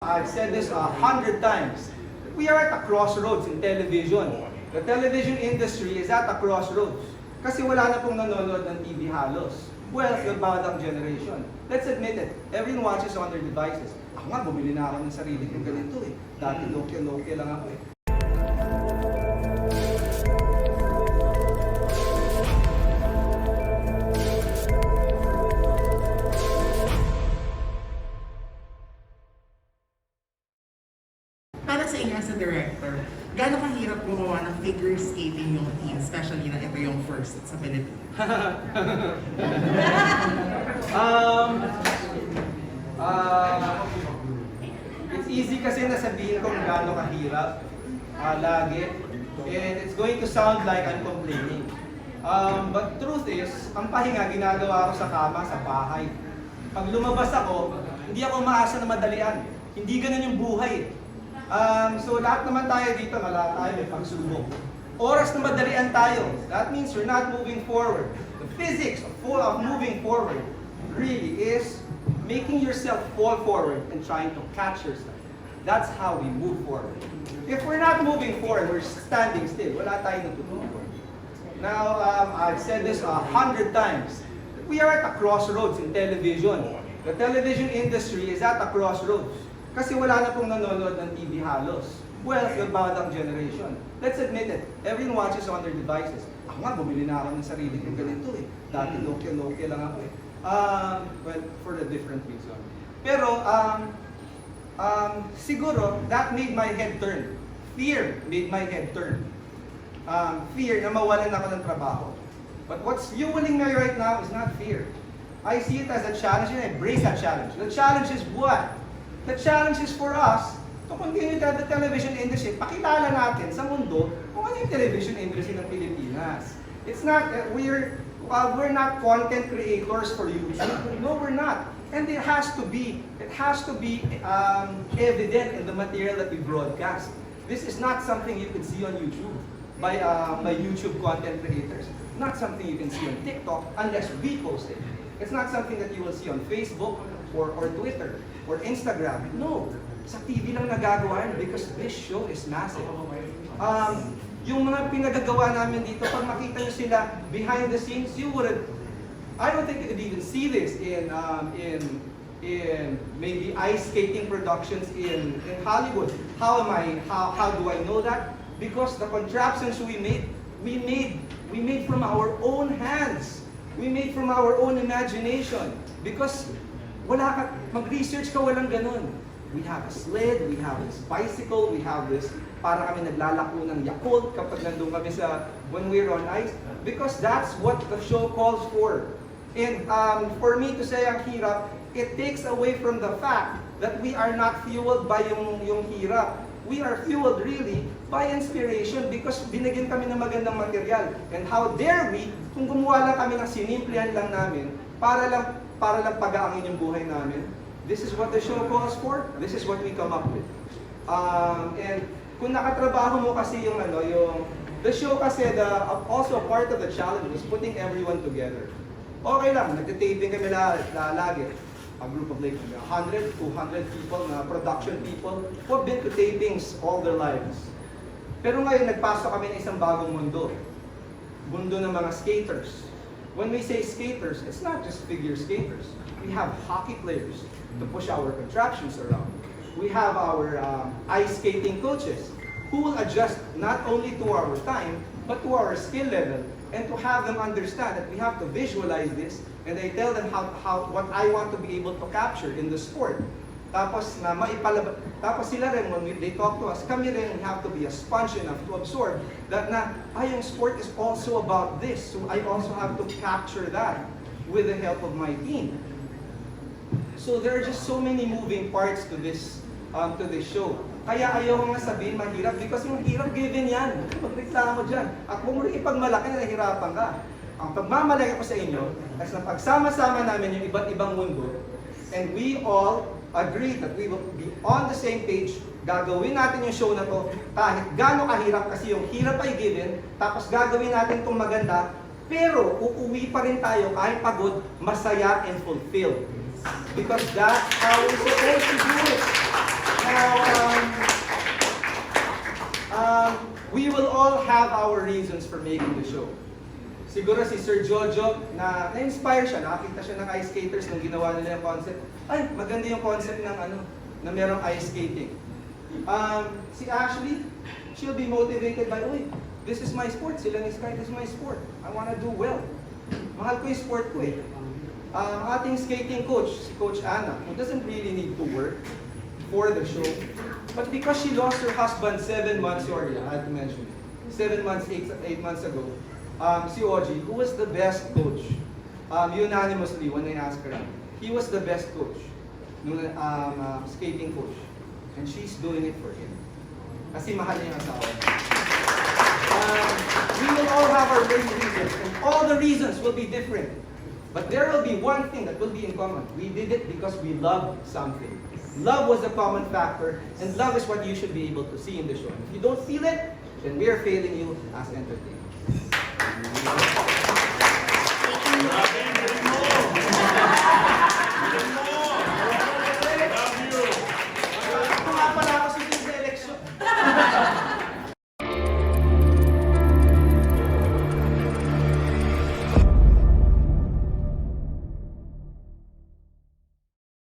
I've said this 100 times. We are at a crossroads in television. The television industry is at a crossroads. Kasi wala na pong nanonood ng TV halos. Well, the badang generation. Let's admit it. Everyone watches on their devices. Ako nga, bumili na ako ng sarili kong ganito eh. Dati Nokia lang ako eh. Para sa inyo as a director, gaano kahirap gumawa ng figure skating yung team, especially na ito yung first sa Pilipinas? It's easy kasi nasabihin kung gaano kahirap lagi. And it's going to sound like I'm complaining. But truth is, ang pahinga ginagawa ko sa kama, sa bahay. Pag lumabas ako, hindi ako maasa na madalian. Hindi ganun yung buhay. So lahat naman tayo dito, tayo may pagsubok. Oras na madalian tayo. That means you're not moving forward. The physics of moving forward really is making yourself fall forward and trying to catch yourself. That's how we move forward. If we're not moving forward, we're standing still. Wala tayong natutunan. Now, I've said this 100 times. We are at a crossroads in television. The television industry is at a crossroads. Kasi wala na pong nanonood ng TV halos. Well, the badang generation. Let's admit it. Everyone watches on their devices. Ako nga, bumili na ako ng sarili kong ganito eh. Dati Nokia lang ako eh. Well, for a different reason. Pero, siguro, that made my head turn. Fear made my head turn. Fear na mawalan ako ng trabaho. But what's fueling me right now is not fear. I see it as a challenge and I embrace that challenge. The challenge is what? The challenge is for us to continue the television industry. Pakilala natin sa mundo kung ano yung television industry ng Pilipinas. It's not, we're not content creators for YouTube. No, we're not. And it has to be evident in the material that we broadcast. This is not something you can see on YouTube by YouTube content creators. Not something you can see on TikTok unless we post it. It's not something that you will see on Facebook or Twitter or Instagram. No, sa TV lang nagagawa yun because this show is massive. Yung mga pinagagawa namin dito, pag makita nyo sila behind the scenes, I don't think you could even see this in maybe ice skating productions in Hollywood. How do I know that? Because the contraptions we made from our own hands. We made from our own imagination. Because mag-research ka, walang ganun. We have a sled, we have this bicycle, we have this, para kami naglalako ng Yakult kapag nandun kami when we're on ice. Because that's what the show calls for. And for me to say ang hirap, it takes away from the fact that we are not fueled by yung hirap. We are fueled really by inspiration because binigyan kami ng magandang material. And how dare we, kung gumawa lang kami ng sinimplihan lang namin, para lang pagaangin yung buhay namin. This is what the show calls for. This is what we come up with. And kung nakatrabaho mo kasi the show kasi, also part of the challenge is putting everyone together. Okay lang, nagtitaping kami lagi. A group of like 100, 200 people, production people, who have been to tapings all their lives. Pero ngayon, nagpasok kami ng isang bagong mundo. Mundo ng mga skaters. When we say skaters, it's not just figure skaters. We have hockey players to push our contraptions around. We have our ice skating coaches who will adjust not only to our time, but to our skill level, and to have them understand that we have to visualize this, and I tell them what I want to be able to capture in the sport. Tapos sila rin, when they talk to us, kami rin, we have to be a sponge enough to absorb that yung sport is also about this, so I also have to capture that with the help of my team. So there are just so many moving parts to this show. Kaya ayaw nga sabihin mahirap because yung hirap given yan. Magreklamo dyan. At kung rin ipagmalaki na nahirapan ka. Ang pagmamalaki ko sa inyo, as na pagsama-sama namin yung iba't ibang mundo, and we all agree that we will be on the same page, gagawin natin yung show na to kahit gaano kahirap kasi yung hirap ay given, tapos gagawin natin itong maganda, pero uuwi pa rin tayo kahit pagod, masaya and fulfilled. Because that's how we're supposed to do it. have our reasons for making the show. Siguro si Sir Jojo, na-inspire siya, nakakita siya ng ice skaters nung ginawa nila yung concept. Ay, maganda yung concept ng na merong ice skating. Si Ashley, she'll be motivated by, uy, this is my sport, silang ice skate, this is my sport. I wanna do well. Mahal ko yung sport ko eh. Ating skating coach, si Coach Anna, who doesn't really need to work for the show, but because she lost her husband 7 months, sorry, I had to mention it, 7 months, 8 months ago, si Oji, who was the best coach, unanimously when I asked her, he was the best coach, skating coach, and she's doing it for him. Kasi mahal niya yung asawa. We will all have our reasons, and all the reasons will be different. But there will be one thing that will be in common. We did it because we love something. Love was a common factor, and love is what you should be able to see in the show. If you don't feel it, then we are failing you as entertainers.